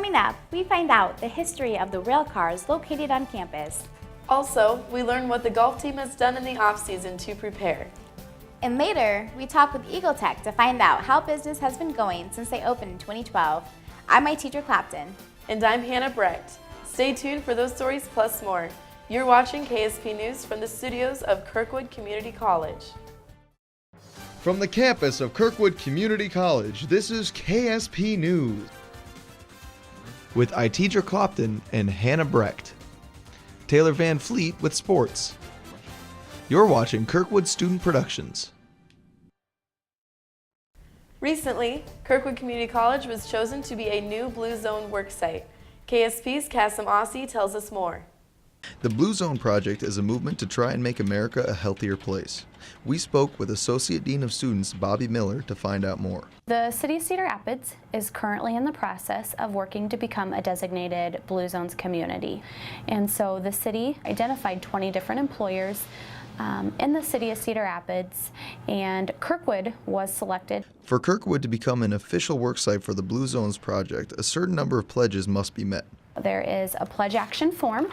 Coming up, we find out the history of the rail cars located on campus. Also, we learn what the golf team has done in the off-season to prepare. And later, we talk with Eagle Tech to find out how business has been going since they opened in 2012. I'm Itedra Clopton. And I'm Hannah Brecht. Stay tuned for those stories plus more. You're watching KSP News from the studios of Kirkwood Community College. From the campus of Kirkwood Community College, this is KSP News with Itedra Clopton and Hannah Brecht. Taylor Van Fleet with sports. You're watching Kirkwood Student Productions. Recently, Kirkwood Community College was chosen to be a new Blue Zone worksite. KSP's Cassim Aussie tells us more. The Blue Zone Project is a movement to try and make America a healthier place. We spoke with Associate Dean of Students BOBBI Miller to find out more. The City of Cedar Rapids is currently in the process of working to become a designated Blue Zones community. And so the city identified 20 different employers in the City of Cedar Rapids, and Kirkwood was selected. For Kirkwood to become an official worksite for the Blue Zones Project, a certain number of pledges must be met. There is a pledge action form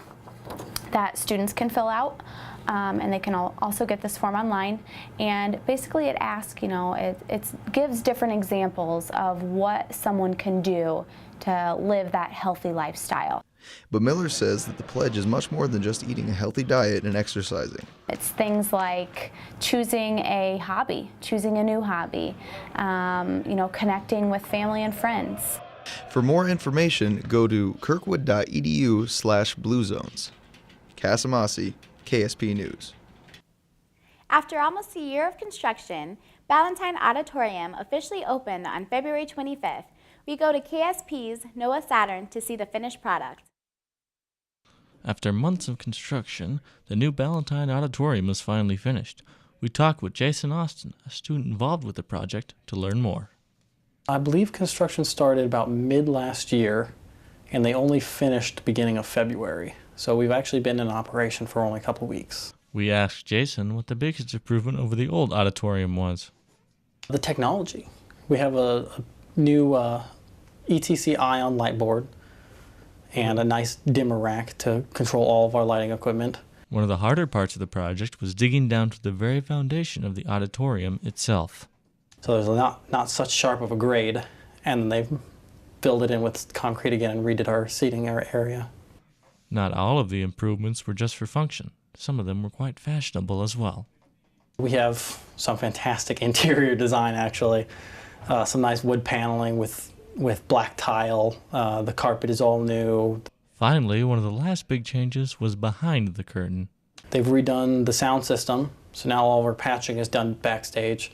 that students can fill out, and they can also get this form online. And basically it asks, it gives different examples of what someone can do to live that healthy lifestyle. But Miller says that the pledge is much more than just eating a healthy diet and exercising. It's things like choosing a hobby, choosing a new hobby, connecting with family and friends. For more information, go to kirkwood.edu/bluezones. Cassim Aussie, KSP News. After almost a year of construction, BALLANTYNE Auditorium officially opened on February 25th. We go to KSP's Noah Saturn to see the finished product. After months of construction, the new BALLANTYNE Auditorium is finally finished. We talked with Jason Austin, a student involved with the project, to learn more. I believe construction started about mid last year, and they only finished beginning of February. So we've actually been in operation for only a couple weeks. We asked Jason what the biggest improvement over the old auditorium was. The technology. We have a new ETC ion light board and a nice dimmer rack to control all of our lighting equipment. One of the harder parts of the project was digging down to the very foundation of the auditorium itself. So there's not such sharp of a grade, and then they've filled it in with concrete again and redid our seating area. Not all of the improvements were just for function. Some of them were quite fashionable as well. We have some fantastic interior design, actually. Some nice wood paneling with black tile. The carpet is all new. Finally, one of the last big changes was behind the curtain. They've redone the sound system, so now all of our patching is done backstage.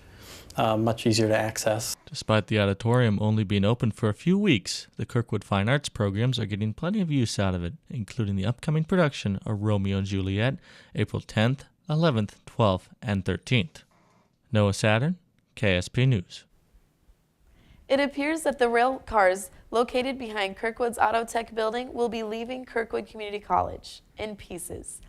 Much easier to access. Despite the auditorium only being open for a few weeks, the Kirkwood Fine Arts programs are getting plenty of use out of it, including the upcoming production of Romeo and Juliet, April 10th, 11th, 12th, and 13th. Noah Saturn, KSP News. It appears that the rail cars located behind Kirkwood's Auto Tech building will be leaving Kirkwood Community College in pieces.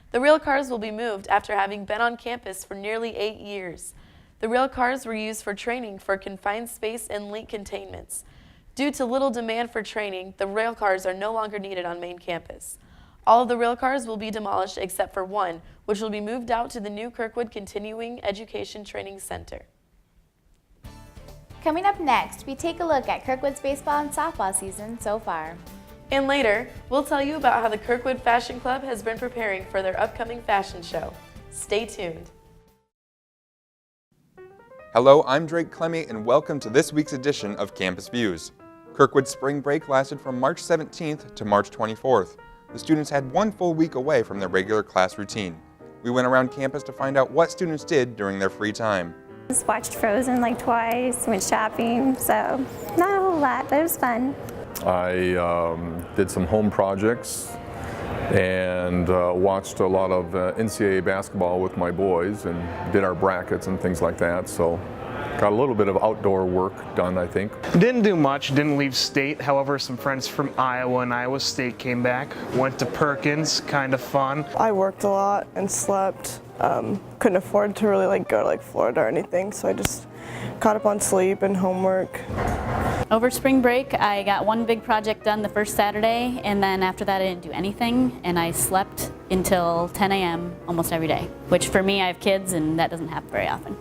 The rail cars will be moved after having been on campus for nearly 8 years. The rail cars were used for training for confined space and link containments. Due to little demand for training, the rail cars are no longer needed on main campus. All of the rail cars will be demolished except for one, which will be moved out to the new Kirkwood Continuing Education Training Center. Coming up next, we take a look at Kirkwood's baseball and softball season so far. And later, we'll tell you about how the Kirkwood Fashion Club has been preparing for their upcoming fashion show. Stay tuned. Hello, I'm Drake Clemmy, and welcome to this week's edition of Campus Views. Kirkwood's spring break lasted from March 17th to March 24th. The students had 1 full week away from their regular class routine. We went around campus to find out what students did during their free time. Just watched Frozen like twice, went shopping, so not a whole lot, but it was fun. I did some home projects and watched a lot of NCAA basketball with my boys and did our brackets and things like that. So got a little bit of outdoor work done, I think. Didn't do much, didn't leave state. However, some friends from Iowa and Iowa State came back. Went to Perkins, kind of fun. I worked a lot and slept. Couldn't afford to really go to Florida or anything, so I just caught up on sleep and homework. Over spring break, I got one big project done the first Saturday, and then after that I didn't do anything, and I slept until 10 a.m. almost every day, which for me, I have kids, and that doesn't happen very often.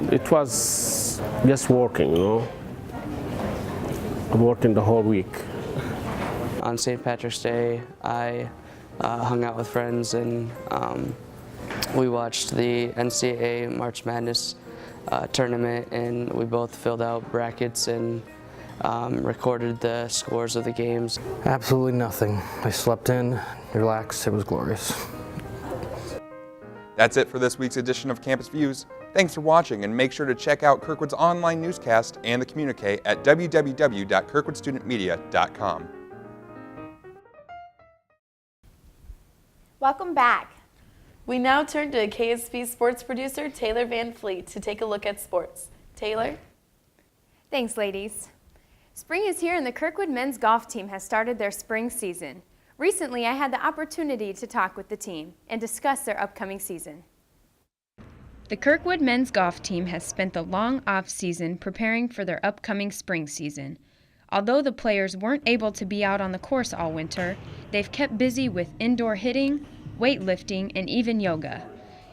It was just working, you know, working the whole week. On St. Patrick's Day, I hung out with friends, and we watched the NCAA March Madness tournament, and we both filled out brackets and recorded the scores of the games. Absolutely nothing. I slept in, relaxed, it was glorious. That's it for this week's edition of Campus Views. Thanks for watching, and make sure to check out Kirkwood's online newscast and the communique at www.kirkwoodstudentmedia.com. Welcome back. We now turn to KSP sports producer Taylor Van Fleet to take a look at sports. Taylor? Thanks, ladies. Spring is here and the Kirkwood men's golf team has started their spring season. Recently, I had the opportunity to talk with the team and discuss their upcoming season. The Kirkwood men's golf team has spent the long off-season preparing for their upcoming spring season. Although the players weren't able to be out on the course all winter, they've kept busy with indoor hitting, weightlifting, and even yoga.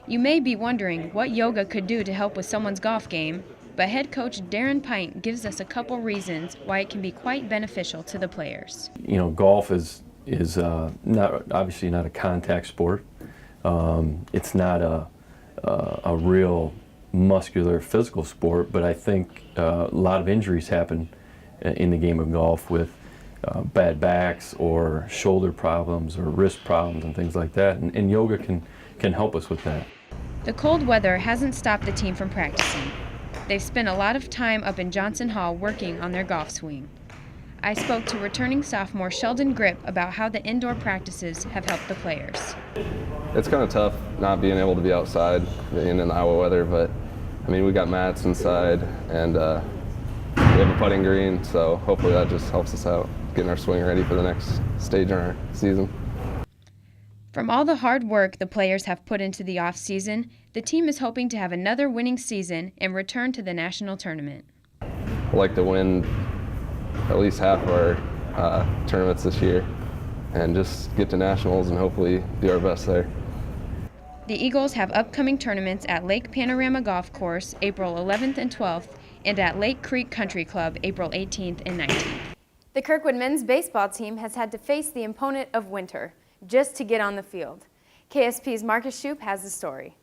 You may be wondering what yoga could do to help with someone's golf game, but head coach DARIN PINT gives us a couple reasons why it can be quite beneficial to the players. You know, golf is obviously not a contact sport. It's not a real muscular physical sport, but I think a lot of injuries happen in the game of golf with bad backs or shoulder problems or wrist problems and things like that, and yoga can help us with that. The cold weather hasn't stopped the team from practicing. They've spent a lot of time up in Johnson Hall working on their golf swing. I spoke to returning sophomore SHELDON GRYP about how the indoor practices have helped the players. It's kind of tough not being able to be outside in the Iowa weather, but I mean, we got mats inside and we have a putting green, so hopefully that just helps us out getting our swing ready for the next stage in our season. From all the hard work the players have put into the off-season, the team is hoping to have another winning season and return to the national tournament. I'd like to win at least half of our tournaments this year and just get to nationals and hopefully do our best there. The Eagles have upcoming tournaments at Lake Panorama Golf Course April 11th and 12th and at Lake Creek Country Club April 18th and 19th. The Kirkwood men's baseball team has had to face the opponent of winter just to get on the field. KSP's Marcus Shoup has the story.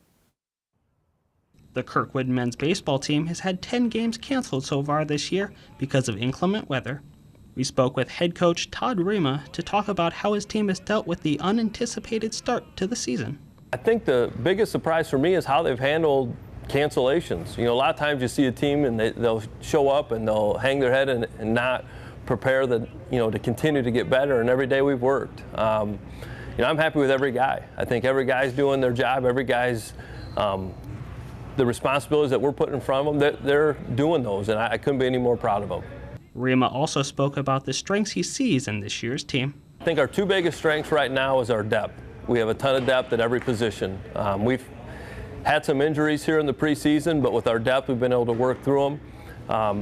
The Kirkwood men's baseball team has had 10 games canceled so far this year because of inclement weather. We spoke with head coach TODD RIMA to talk about how his team has dealt with the unanticipated start to the season. I think the biggest surprise for me is how they've handled cancellations. You know, a lot of times you see a team and they'll show up and they'll hang their head and not prepare to continue to get better, and every day we've worked. I'm happy with every guy. I think every guy's doing their job, every guy's the responsibilities that we're putting in front of them, they're doing those, and I couldn't be any more proud of them. RIMA also spoke about the strengths he sees in this year's team. I think our two biggest strengths right now is our depth. We have a ton of depth at every position. We've had some injuries here in the preseason, but with our depth, we've been able to work through them.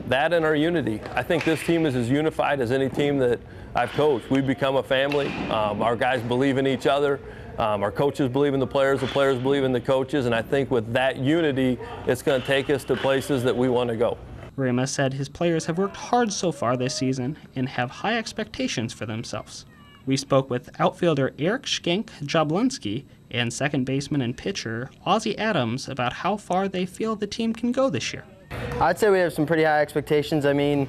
That and our unity. I think this team is as unified as any team that I've coached. We've become a family. Our guys believe in each other. Our coaches believe in the players believe in the coaches, and I think with that unity, it's going to take us to places that we want to go. RIMA said his players have worked hard so far this season and have high expectations for themselves. We spoke with outfielder Eric Skank Jablonski and second baseman and pitcher Ozzie Adams about how far they feel the team can go this year. I'd say we have some pretty high expectations. I mean,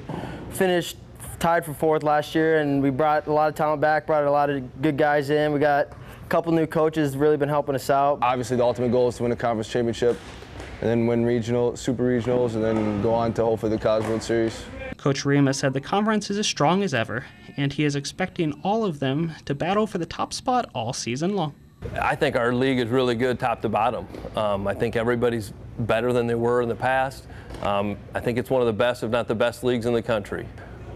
finished tied for fourth last year, and we brought a lot of talent back, brought a lot of good guys in. We got a couple new coaches really been helping us out. Obviously, the ultimate goal is to win a conference championship and then win super regionals and then go on to hopefully the College World Series. Coach RIMA said the conference is as strong as ever, and he is expecting all of them to battle for the top spot all season long. I think our league is really good top to bottom. I think everybody's better than they were in the past. I think it's one of the best, if not the best leagues in the country.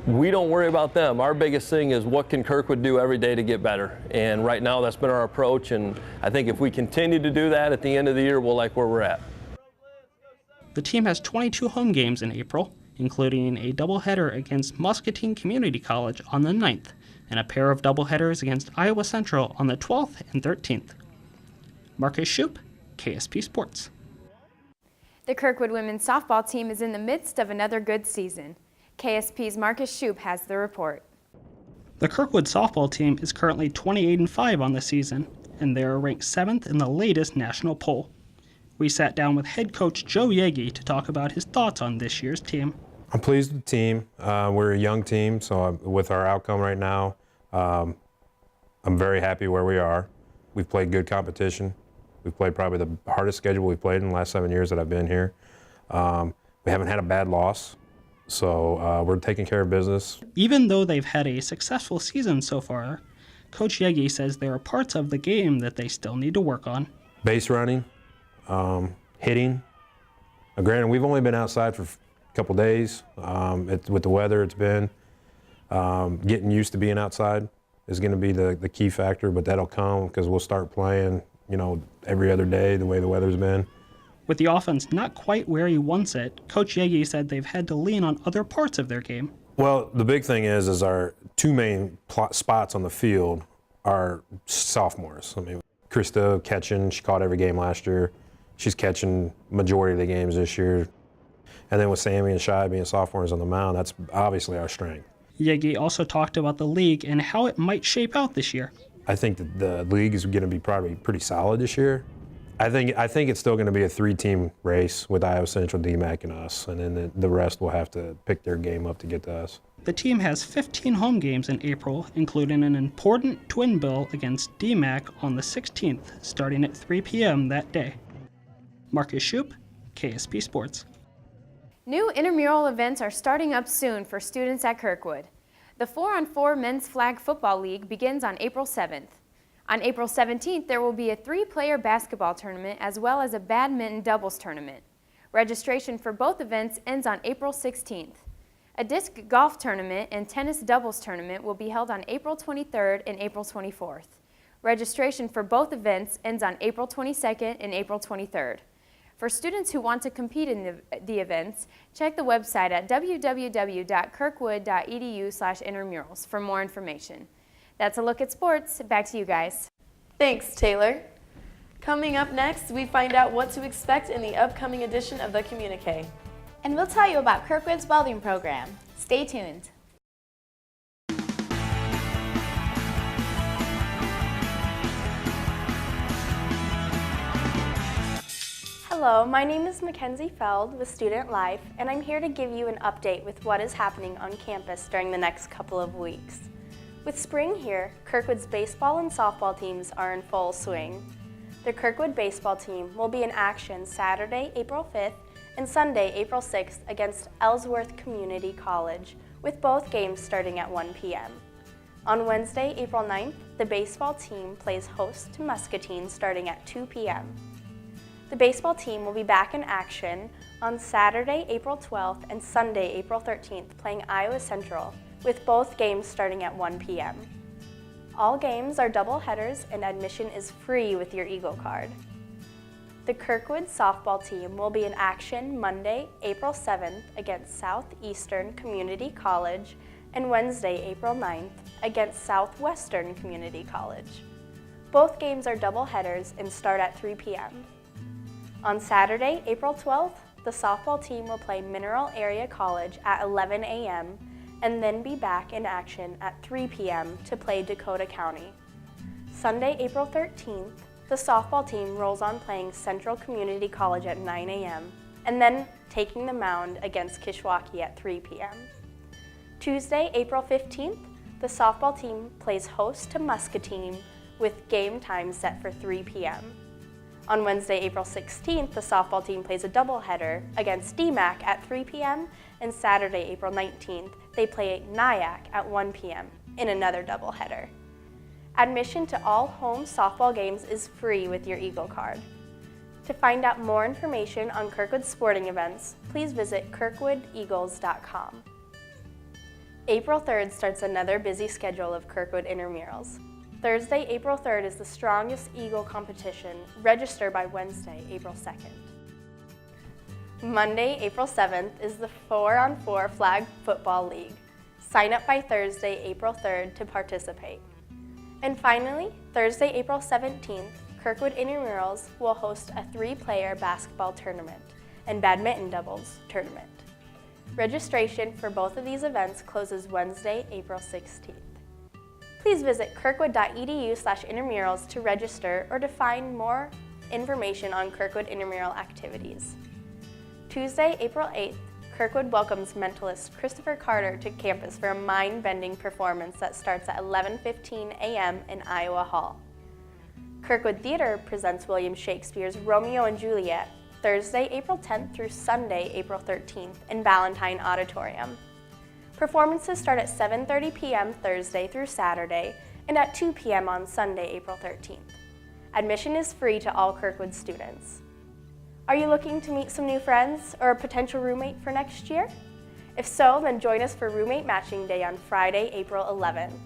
We don't worry about them. Our biggest thing is what can Kirkwood do every day to get better. And right now that's been our approach, and I think if we continue to do that at the end of the year, we'll like where we're at. The team has 22 home games in April, including a doubleheader against Muscatine Community College on the 9th, and a pair of doubleheaders against Iowa Central on the 12th and 13th. Marcus Shoup, KSP Sports. The Kirkwood women's softball team is in the midst of another good season. KSP's Marcus Shoup has the report. The Kirkwood softball team is currently 28-5 on the season, and they are ranked 7th in the latest national poll. We sat down with head coach Joe Yegi to talk about his thoughts on this year's team. I'm pleased with the team. We're a young team, so with our outcome right now, I'm very happy where we are. We've played good competition. We've played probably the hardest schedule we've played in the last 7 years that I've been here. We haven't had a bad loss, so we're taking care of business. Even though they've had a successful season so far, Coach Yegi says there are parts of the game that they still need to work on. Base running, hitting. Now, granted, we've only been outside for a couple days. With the weather it's been, getting used to being outside is going to be the key factor, but that'll come because we'll start playing, every other day the way the weather's been. With the offense not quite where he wants it, Coach Yegi said they've had to lean on other parts of their game. Well, the big thing is our two main spots on the field are sophomores. I mean, Krista catching, she caught every game last year. She's catching majority of the games this year. And then with Sammy and Shai being sophomores on the mound, that's obviously our strength. Yegi also talked about the league and how it might shape out this year. I think that the league is going to be probably pretty solid this year. I think it's still going to be a 3-team race with Iowa Central, DMAC, and us, and then the rest will have to pick their game up to get to us. The team has 15 home games in April, including an important twin bill against DMAC on the 16th, starting at 3 p.m. that day. Marcus Shoup, KSP Sports. New intramural events are starting up soon for students at Kirkwood. The 4-on-4 Men's Flag Football League begins on April 7th. On April 17th, there will be a 3-player basketball tournament as well as a badminton doubles tournament. Registration for both events ends on April 16th. A disc golf tournament and tennis doubles tournament will be held on April 23rd and April 24th. Registration for both events ends on April 22nd and April 23rd. For students who want to compete in the events, check the website at www.kirkwood.edu/intramurals for more information. That's a look at sports. Back to you guys. Thanks, Taylor. Coming up next, we find out what to expect in the upcoming edition of the Communique. And we'll tell you about Kirkwood's welding program. Stay tuned. Hello, my name is Mackenzie Feld with Student Life, and I'm here to give you an update with what is happening on campus during the next couple of weeks. With spring here, Kirkwood's baseball and softball teams are in full swing. The Kirkwood baseball team will be in action Saturday, April 5th and Sunday, April 6th against Ellsworth Community College, with both games starting at 1 p.m. On Wednesday, April 9th, the baseball team plays host to Muscatine starting at 2 p.m. The baseball team will be back in action on Saturday, April 12th and Sunday, April 13th, playing Iowa Central, with both games starting at 1 p.m. All games are double headers and admission is free with your Eagle card. The Kirkwood softball team will be in action Monday, April 7th against Southeastern Community College and Wednesday, April 9th against Southwestern Community College. Both games are double headers and start at 3 p.m. On Saturday, April 12th, the softball team will play Mineral Area College at 11 a.m. and then be back in action at 3 p.m. to play Dakota County. Sunday, April 13th, the softball team rolls on playing Central Community College at 9 a.m. and then taking the mound against Kishwaukee at 3 p.m. Tuesday, April 15th, the softball team plays host to Muscatine with game time set for 3 p.m. On Wednesday, April 16th, the softball team plays a doubleheader against DMAC at 3 p.m. and Saturday, April 19th, they play Nyack at 1 p.m. in another doubleheader. Admission to all home softball games is free with your Eagle card. To find out more information on Kirkwood sporting events, please visit kirkwoodeagles.com. April 3rd starts another busy schedule of Kirkwood intramurals. Thursday, April 3rd is the strongest Eagle competition. Register by Wednesday, April 2nd. Monday, April 7th is the 4-on-4 Flag Football League. Sign up by Thursday, April 3rd to participate. And finally, Thursday, April 17th, Kirkwood Intramurals will host a 3-player basketball tournament and badminton doubles tournament. Registration for both of these events closes Wednesday, April 16th. Please visit kirkwood.edu/intramurals to register or to find more information on Kirkwood intramural activities. Tuesday, April 8th, Kirkwood welcomes mentalist Christopher Carter to campus for a mind-bending performance that starts at 11:15 a.m. in Iowa Hall. Kirkwood Theater presents William Shakespeare's Romeo and Juliet Thursday, April 10th through Sunday, April 13th in BALLANTYNE Auditorium. Performances start at 7:30 p.m. Thursday through Saturday and at 2 p.m. on Sunday, April 13th. Admission is free to all Kirkwood students. Are you looking to meet some new friends or a potential roommate for next year? If so, then join us for Roommate Matching Day on Friday, April 11th.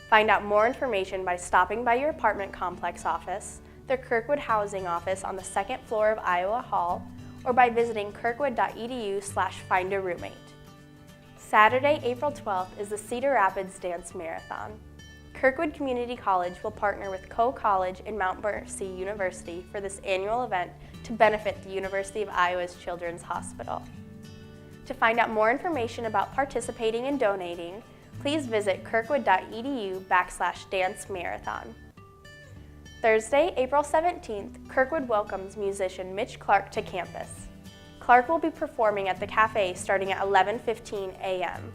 Find out more information by stopping by your apartment complex office, their Kirkwood housing office on the 2nd floor of Iowa Hall, or by visiting kirkwood.edu/find-a-roommate. Saturday, April 12th is the Cedar Rapids Dance Marathon. Kirkwood Community College will partner with Co-College and Mount Mercy University for this annual event to benefit the University of Iowa's Children's Hospital. To find out more information about participating and donating, please visit kirkwood.edu/dance marathon. Thursday, April 17th, Kirkwood welcomes musician Mitch Clark to campus. Clark will be performing at the cafe starting at 11:15 a.m.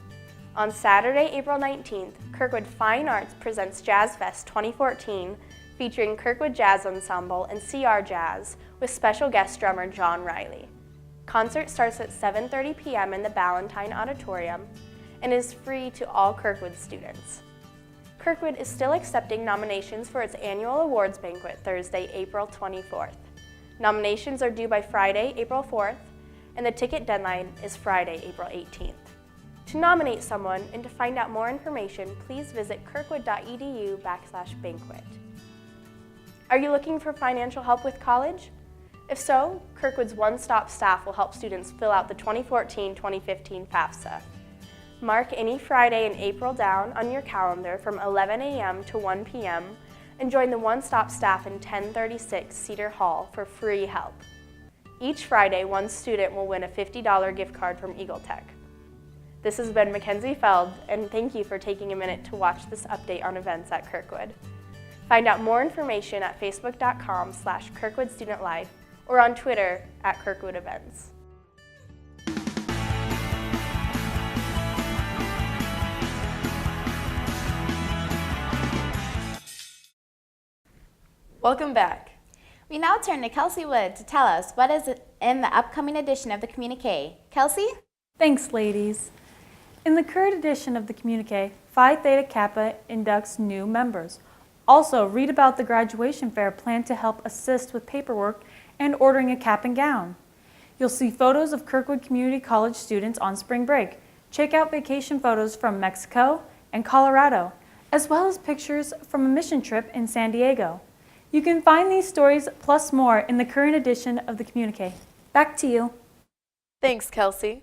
On Saturday, April 19th, Kirkwood Fine Arts presents Jazz Fest 2014 featuring Kirkwood Jazz Ensemble and CR Jazz with special guest drummer John Riley. Concert starts at 7:30 p.m. in the BALLANTYNE Auditorium and is free to all Kirkwood students. Kirkwood is still accepting nominations for its annual awards banquet Thursday, April 24th. Nominations are due by Friday, April 4th, and the ticket deadline is Friday, April 18th. To nominate someone and to find out more information, please visit kirkwood.edu/banquet. Are you looking for financial help with college? If so, Kirkwood's one-stop staff will help students fill out the 2014-2015 FAFSA. Mark any Friday in April down on your calendar from 11 a.m. to 1 p.m. and join the one-stop staff in 1036 Cedar Hall for free help. Each Friday, one student will win a $50 gift card from Eagle Tech. This has been Mackenzie Feld, and thank you for taking a minute to watch this update on events at Kirkwood. Find out more information at facebook.com/Kirkwood Student Life or on Twitter at Kirkwood Events. Welcome back. We now turn to Kelsey Wood to tell us what is in the upcoming edition of the Communique. Kelsey? Thanks, ladies. In the current edition of the Communique, Phi Theta Kappa inducts new members. Also, read about the graduation fair planned to help assist with paperwork and ordering a cap and gown. You'll see photos of Kirkwood Community College students on spring break. Check out vacation photos from Mexico and Colorado, as well as pictures from a mission trip in San Diego. You can find these stories plus more in the current edition of the Communique. Back to you. Thanks, Kelsey.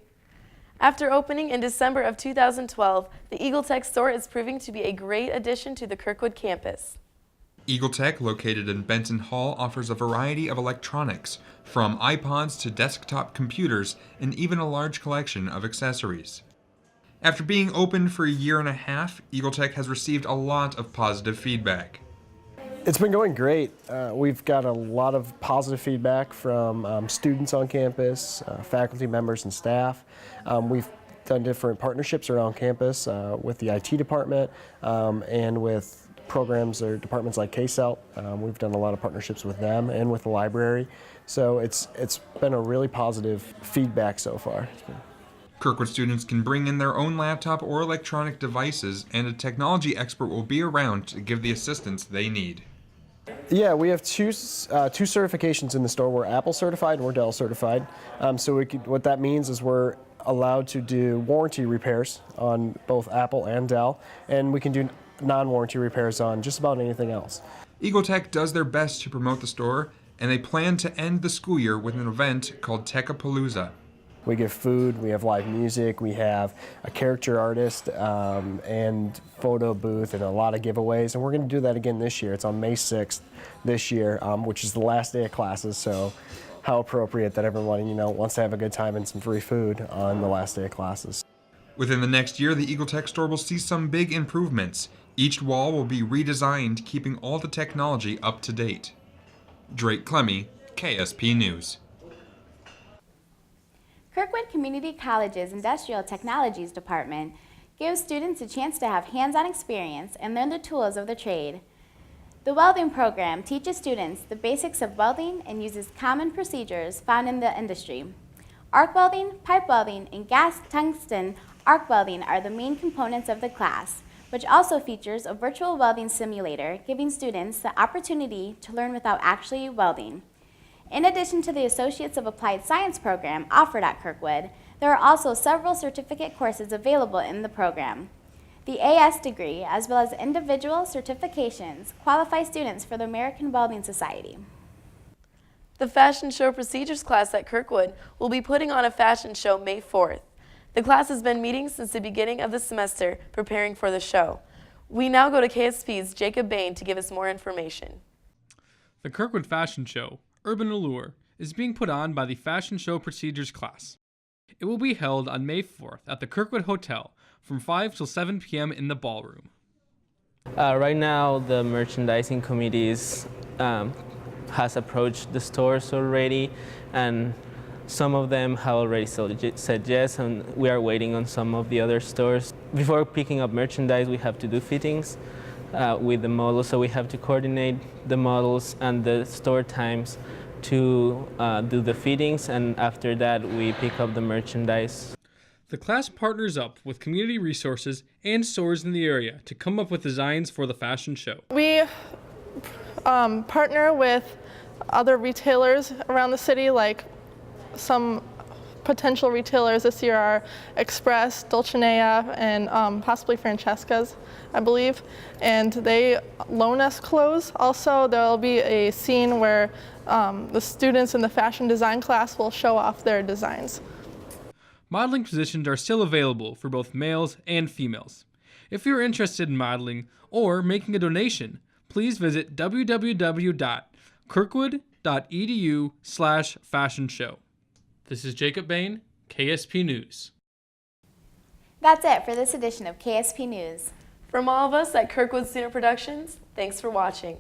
After opening in December of 2012, the Eagle Tech store is proving to be a great addition to the Kirkwood campus. Eagle Tech, located in Benton Hall, offers a variety of electronics, from iPods to desktop computers, and even a large collection of accessories. After being open for a year and a half, Eagle Tech has received a lot of positive feedback. It's been going great. We've got a lot of positive feedback from students on campus, faculty members and staff. We've done different partnerships around campus with the IT department and with programs or departments like KSELT. We've done a lot of partnerships with them and with the library. So it's been a really positive feedback so far. Kirkwood students can bring in their own laptop or electronic devices, and a technology expert will be around to give the assistance they need. Yeah, we have two certifications in the store. We're Apple certified and we're Dell certified. What that means is we're allowed to do warranty repairs on both Apple and Dell, and we can do non-warranty repairs on just about anything else. Eagle Tech does their best to promote the store, and they plan to end the school year with an event called Techapalooza. We give food, we have live music, we have a character artist and photo booth and a lot of giveaways, and we're going to do that again this year. It's on May 6th this year, which is the last day of classes, so how appropriate that everyone, wants to have a good time and some free food on the last day of classes. Within the next year, the Eagle Tech store will see some big improvements. Each wall will be redesigned, keeping all the technology up to date. Drake Clemmy, KSP News. Kirkwood Community College's Industrial Technologies Department gives students a chance to have hands-on experience and learn the tools of the trade. The welding program teaches students the basics of welding and uses common procedures found in the industry. Arc welding, pipe welding, and gas tungsten arc welding are the main components of the class, which also features a virtual welding simulator, giving students the opportunity to learn without actually welding. In addition to the Associates of Applied Science program offered at Kirkwood, there are also several certificate courses available in the program. The AS degree, as well as individual certifications, qualify students for the American Welding Society. The Fashion Show Procedures class at Kirkwood will be putting on a fashion show May 4th. The class has been meeting since the beginning of the semester, preparing for the show. We now go to KSP's Jacob Bain to give us more information. The Kirkwood Fashion Show, Urban Allure, is being put on by the Fashion Show Procedures class. It will be held on May 4th at the Kirkwood Hotel from 5 till 7 p.m. in the ballroom. Right now, the merchandising committees has approached the stores already, and some of them have already said yes, and we are waiting on some of the other stores. Before picking up merchandise, we have to do fittings with the models, so we have to coordinate the models and the store times to do the fittings, and after that we pick up the merchandise. The class partners up with community resources and stores in the area to come up with designs for the fashion show. We partner with other retailers around the city, like some potential retailers this year are Express, Dulcinea, and possibly Francesca's, I believe. And they loan us clothes. Also, there'll be a scene where the students in the fashion design class will show off their designs. Modeling positions are still available for both males and females. If you're interested in modeling or making a donation, please visit www.kirkwood.edu/fashion show. This is Jacob Bain, KSP News. That's it for this edition of KSP News. From all of us at Kirkwood Student Productions, thanks for watching.